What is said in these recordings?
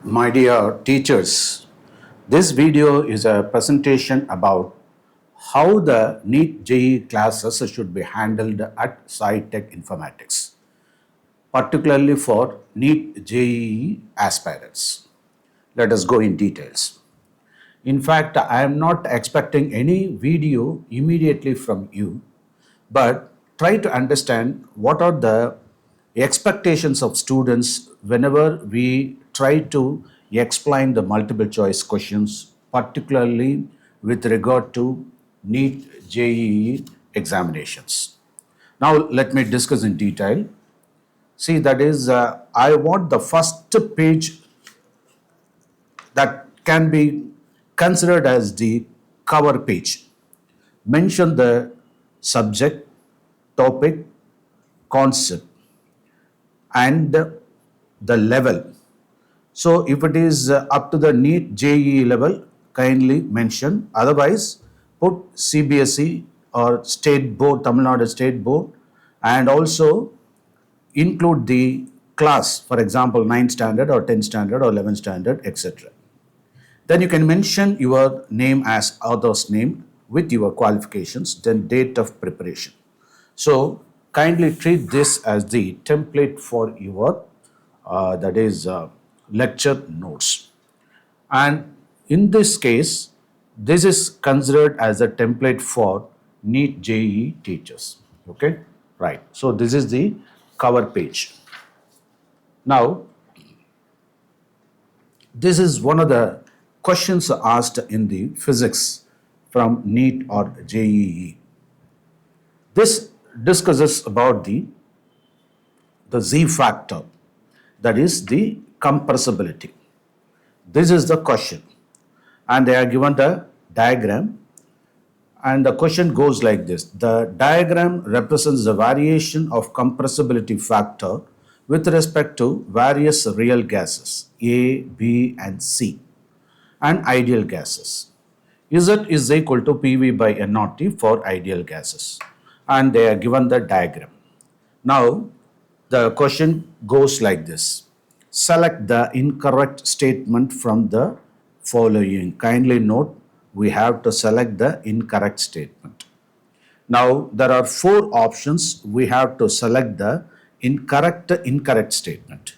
My dear teachers, this video is a presentation about how the NEET JEE classes should be handled at SciTech Informatics, particularly for NEET JEE aspirants. Let us go in details. In fact, I am not expecting any video immediately from you, but try to understand what are the expectations of students whenever we try to explain the multiple choice questions, particularly with regard to NEET JEE examinations. Now, let me discuss in detail. See, that is, I want the first page that can be considered as the cover page. Mention the subject, topic, concept, and the level. So if it is up to the NEET JEE level, kindly mention. Otherwise, put CBSE or State Board, Tamil Nadu State Board, and also include the class, for example, 9th standard or 10th standard or 11th standard, etc. Then you can mention your name as author's name with your qualifications, then date of preparation. So kindly treat this as the template for your lecture notes. And in this case, this is considered as a template for NEET JEE teachers. Okay, right. So this is the cover page. Now, this is one of the questions asked in the physics from NEET or JEE. This discusses about the Z factor, that is the compressibility. This is the question, and they are given the diagram, and the question goes like this. The diagram represents the variation of compressibility factor with respect to various real gases A, B, and C, and ideal gases. Z is equal to PV by NRT for ideal gases, and they are given the diagram. Now, the question goes like this. Select the incorrect statement from the following. Kindly note, we have to select the incorrect statement. Now, there are four options. We have to select the incorrect statement.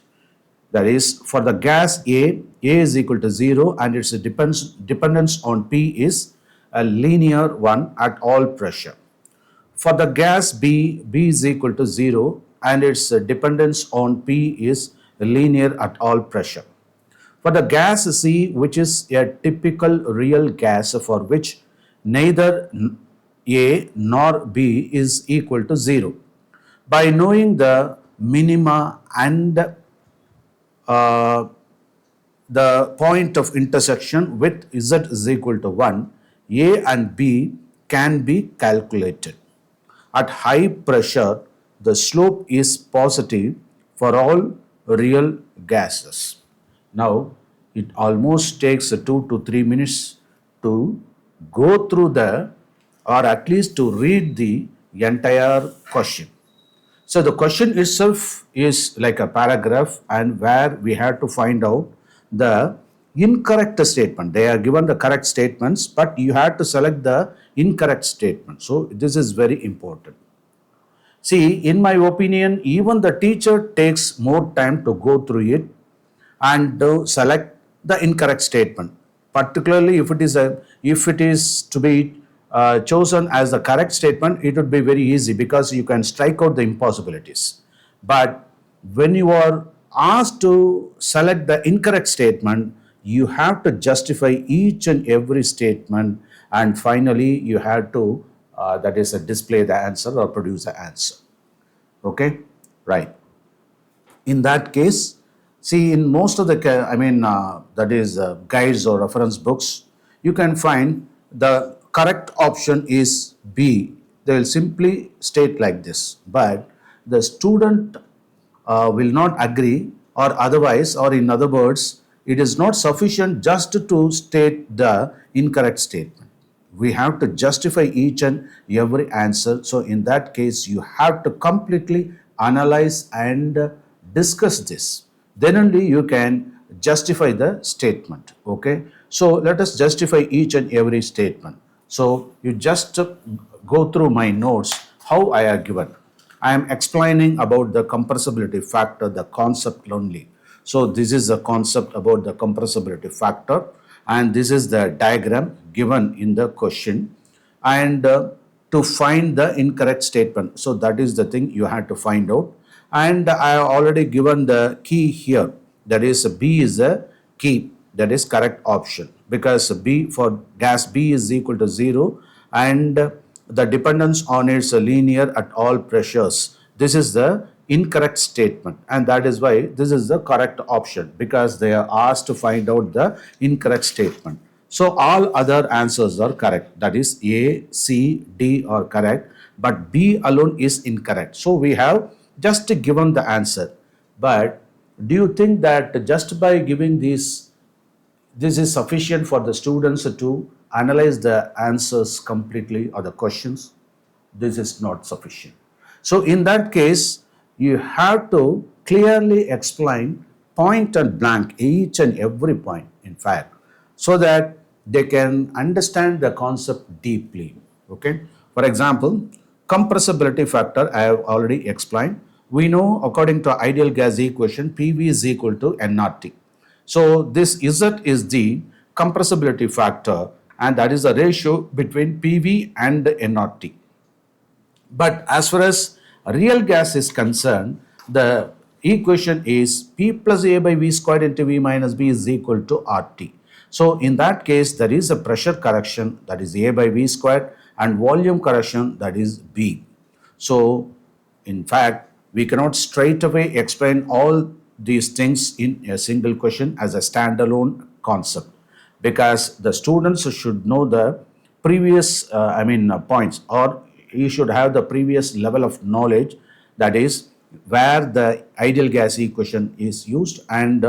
That is, for the gas A is equal to 0 and its dependence on P is a linear one at all pressure. For the gas B is equal to 0 and its dependence on P is linear at all pressure. For the gas C, which is a typical real gas for which neither A nor B is equal to 0. By knowing the minima and the point of intersection with Z is equal to 1, A and B can be calculated. At high pressure, the slope is positive for all real gases. Now, it almost takes 2 to 3 minutes to go through or at least to read the entire question. So the question itself is like a paragraph, and where we have to find out the incorrect statement. They are given the correct statements, but you have to select the incorrect statement. So this is very important. See, in my opinion, even the teacher takes more time to go through it and to select the incorrect statement. Particularly if it is to be chosen as the correct statement, it would be very easy because you can strike out the impossibilities. But when you are asked to select the incorrect statement, you have to justify each and every statement, and finally you have to display the answer or produce the answer. Okay, right. In that case, see, in most of the guides or reference books, you can find the correct option is B. They will simply state like this, but the student will not agree, or otherwise, or in other words, it is not sufficient just to state the incorrect statement. We have to justify each and every answer. So in that case, you have to completely analyze and discuss this. Then only you can justify the statement. Okay, so let us justify each and every statement. So you just go through my notes how I are given. I am explaining about the compressibility factor, the concept only. So this is the concept about the compressibility factor, and this is the diagram given in the question. And to find the incorrect statement, so that is the thing you had to find out. And I have already given the key here, that is B is the key, that is correct option, because B for gas B is equal to 0, and the dependence on its linear at all pressures. This is the incorrect statement, and that is why this is the correct option, because they are asked to find out the incorrect statement. So all other answers are correct, that is A, C, D are correct, but B alone is incorrect. So we have just given the answer. But do you think that just by giving this is sufficient for the students to analyze the answers completely or the questions? This is not sufficient. So in that case, you have to clearly explain point and blank each and every point, in fact, so that they can understand the concept deeply. Okay. For example, compressibility factor I have already explained. We know according to ideal gas equation, PV is equal to nRT. So this Z is the compressibility factor, and that is the ratio between PV and nRT. But as far as real gas is concerned, the equation is P plus A by V squared into V minus B is equal to RT. So in that case, there is a pressure correction, that is A by V squared, and volume correction, that is B. So in fact, we cannot straight away explain all these things in a single question as a standalone concept, because the students should know the previous points, or you should have the previous level of knowledge, that is where the ideal gas equation is used, and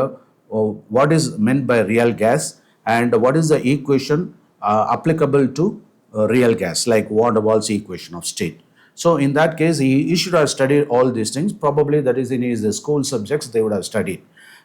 what is meant by real gas, and what is the equation applicable to real gas, like van der Waals equation of state. So in that case, he should have studied all these things. Probably that is in his school subjects they would have studied.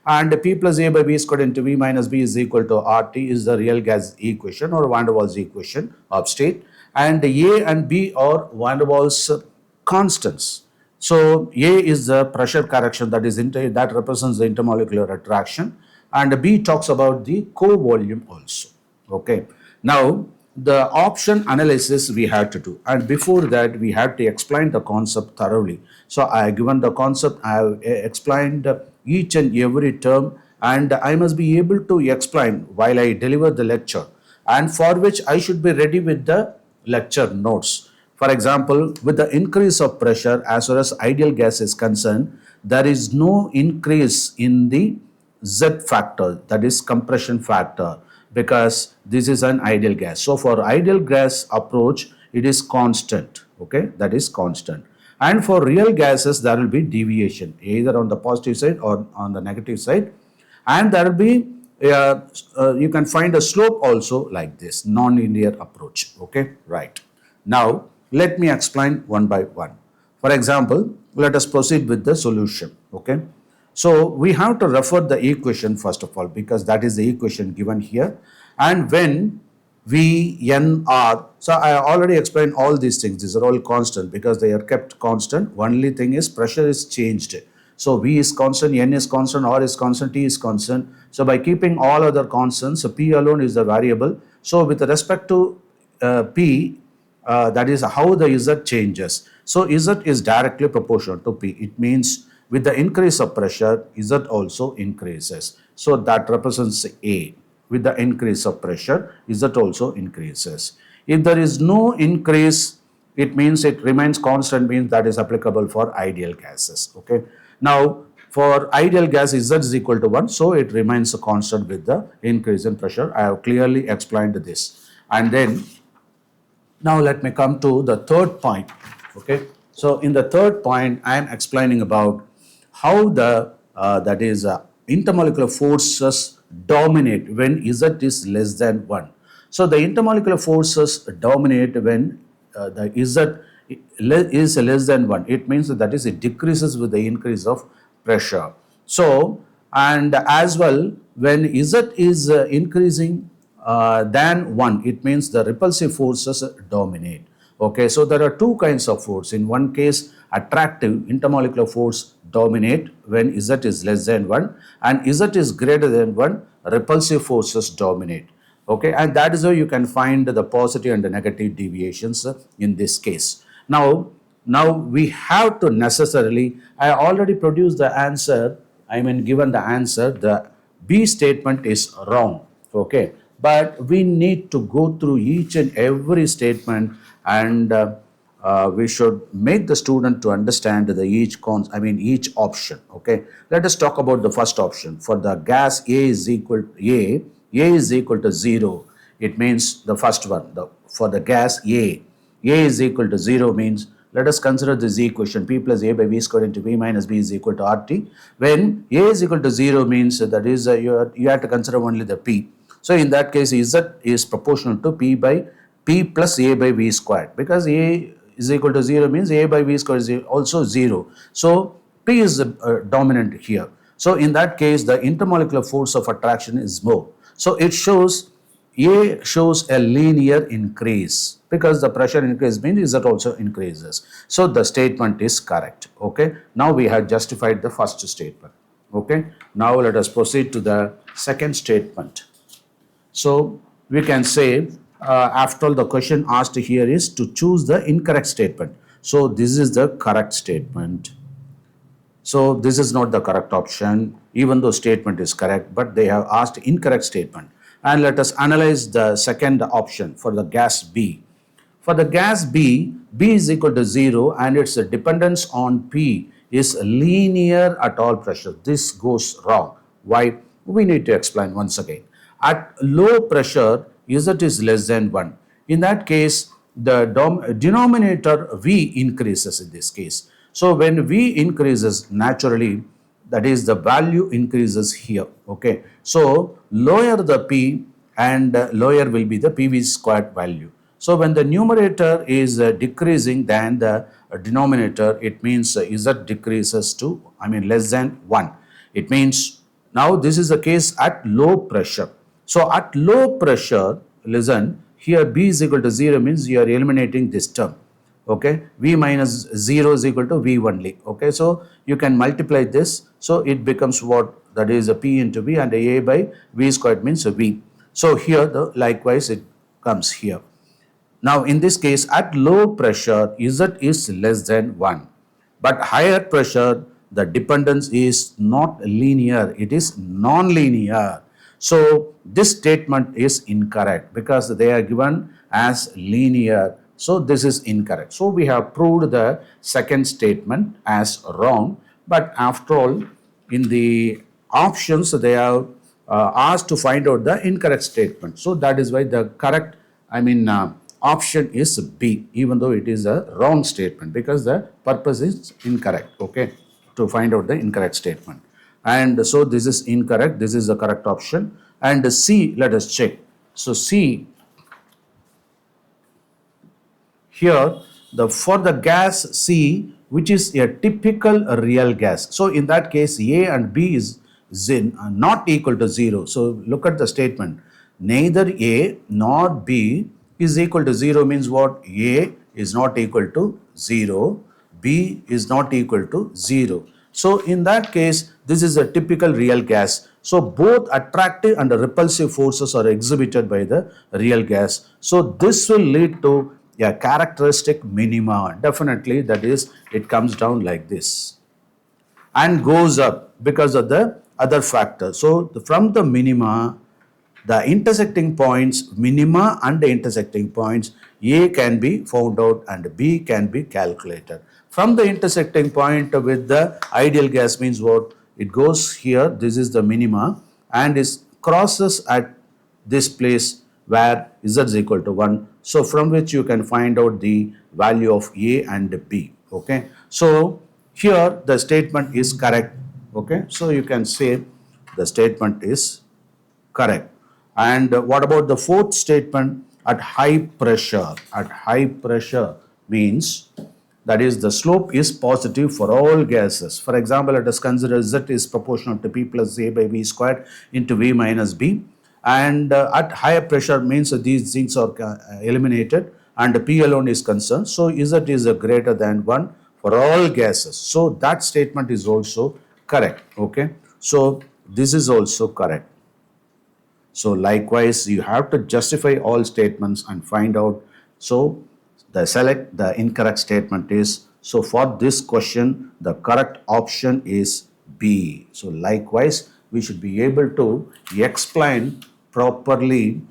And P plus A by B squared into V minus B is equal to RT is the real gas equation or van der Waals equation of state. And A and B are van der Waals constants. So A is the pressure correction, that is that represents the intermolecular attraction, and B talks about the co-volume also. Okay. Now the option analysis we had to do, and before that we had to explain the concept thoroughly. So I have given the concept, I have explained each and every term, and I must be able to explain while I deliver the lecture, and for which I should be ready with the lecture notes. For example, with the increase of pressure, as far as ideal gas is concerned, there is no increase in the Z factor, that is compression factor, because this is an ideal gas. So for ideal gas approach, it is constant. Okay, that is constant. And for real gases, there will be deviation either on the positive side or on the negative side, and there will be you can find a slope also like this non-linear approach. Okay, right. Now let me explain one by one. For example, let us proceed with the solution. Okay, so we have to refer the equation first of all, because that is the equation given here. And when V, N, R, so I already explained all these things. These are all constant because they are kept constant. Only thing is pressure is changed. So V is constant, N is constant, R is constant, T is constant. So by keeping all other constants, P alone is the variable. So with respect to P, that is how the Z changes. So Z is directly proportional to P. It means with the increase of pressure, Z also increases. So that represents A. With the increase of pressure, Z also increases. If there is no increase, it means it remains constant, means that is applicable for ideal gases. Okay. Now, for ideal gas, Z is equal to 1, so it remains constant with the increase in pressure. I have clearly explained this. And then, now let me come to the third point. Okay. So in the third point, I am explaining about how the intermolecular forces dominate when Z is less than 1. So the intermolecular forces dominate when the Z is less than 1. It means that is it decreases with the increase of pressure. So, and as well, when Z is increasing than 1, it means the repulsive forces dominate. Okay, so there are two kinds of force. In one case, attractive intermolecular force dominate when Z is less than 1, and Z is greater than 1, repulsive forces dominate. Okay, and that is how you can find the positive and the negative deviations in this case. Now we have to necessarily, I already produced the answer, I mean given the answer, the B statement is wrong. Okay, but we need to go through each and every statement, and we should make the student to understand the each option. Okay, let us talk about the first option. For the gas A is equal to A is equal to 0. It means the first one. For the gas A is equal to 0 means, let us consider this equation, P plus A by V squared into V minus B is equal to RT. When A is equal to 0 means that is you have to consider only the P. So in that case, Z is proportional to P plus A by V squared, because A is equal to 0 means A by V squared is also 0. So P is dominant here. So in that case, the intermolecular force of attraction is more. So it shows A shows a linear increase, because the pressure increase means that also increases. So the statement is correct. Okay. Now we have justified the first statement. Okay. Now let us proceed to the second statement. So we can say, after all, the question asked here is to choose the incorrect statement. So this is the correct statement. So this is not the correct option, even though statement is correct, but they have asked incorrect statement. And let us analyze the second option for the gas B. For the gas B is equal to 0 and its dependence on P is linear at all pressure. This goes wrong. Why? We need to explain once again. At low pressure, Z is less than 1. In that case, the denominator V increases in this case. So when V increases, naturally, that is the value increases here. Okay. So lower the P and lower will be the PV squared value. So when the numerator is decreasing than the denominator, it means Z decreases to, less than 1. It means now this is the case at low pressure. So at low pressure, listen, here B is equal to 0 means you are eliminating this term. Okay, V minus 0 is equal to V only. Okay, so you can multiply this. So it becomes what? That is a P into V, and A by V squared means a V. So here, likewise, it comes here. Now, in this case, at low pressure, Z is less than 1. But higher pressure, the dependence is not linear, it is non-linear. So, this statement is incorrect because they are given as linear. So, this is incorrect. So, we have proved the second statement as wrong. But after all, in the options, they are asked to find out the incorrect statement. So, that is why the correct, option is B, even though it is a wrong statement, because the purpose is incorrect, okay, to find out the incorrect statement. And so this is incorrect, this is the correct option. And C, let us check. So C, here, for the gas C, which is a typical real gas. So in that case, A and B is not equal to 0. So look at the statement. Neither A nor B is equal to 0 means what? A is not equal to 0, B is not equal to 0. So in that case, this is a typical real gas. So both attractive and repulsive forces are exhibited by the real gas. So this will lead to a characteristic minima. Definitely, that is, it comes down like this and goes up because of the other factor. So from the minima, the intersecting points, minima and the intersecting points, A can be found out and B can be calculated. From the intersecting point with the ideal gas means what? It goes here, this is the minima, and it crosses at this place where Z is equal to 1. So from which you can find out the value of A and B. Okay. So here the statement is correct. Okay. So you can say the statement is correct. And what about the fourth statement? At high pressure. At high pressure means That is, the slope is positive for all gases. For example, let us consider Z is proportional to P plus A by V squared into V minus B. And at higher pressure means these things are eliminated and P alone is concerned. So Z is greater than 1 for all gases. So that statement is also correct. Okay. So this is also correct. So likewise, you have to justify all statements and find out. So select the incorrect statement is, so for this question, the correct option is B. So likewise, we should be able to explain properly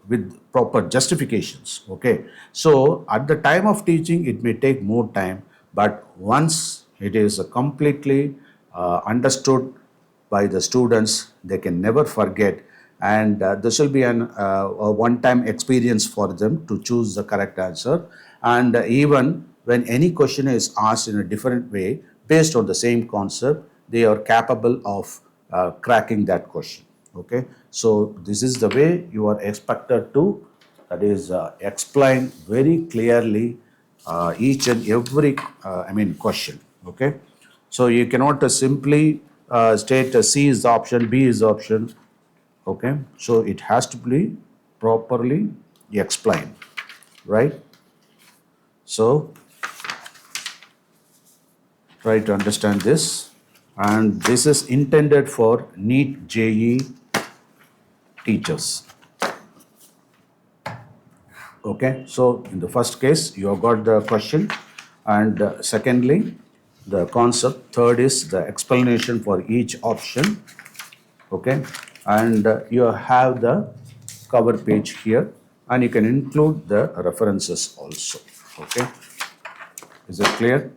with proper justifications. Okay. So at the time of teaching, it may take more time, but once it is completely understood by the students, they can never forget, and this will be a one-time experience for them to choose the correct answer. And even when any question is asked in a different way based on the same concept, they are capable of cracking that question. Okay, so this is the way you are expected to, that is, explain very clearly each and every question. Okay, so you cannot simply state C is the option, B is the option. Okay, so it has to be properly explained, right? So try to understand this, and this is intended for NEET JEE teachers. Okay, so in the first case, you have got the question, and secondly, the concept. Third is the explanation for each option. Okay, and you have the cover page here, and you can include the references also. Okay, is it clear?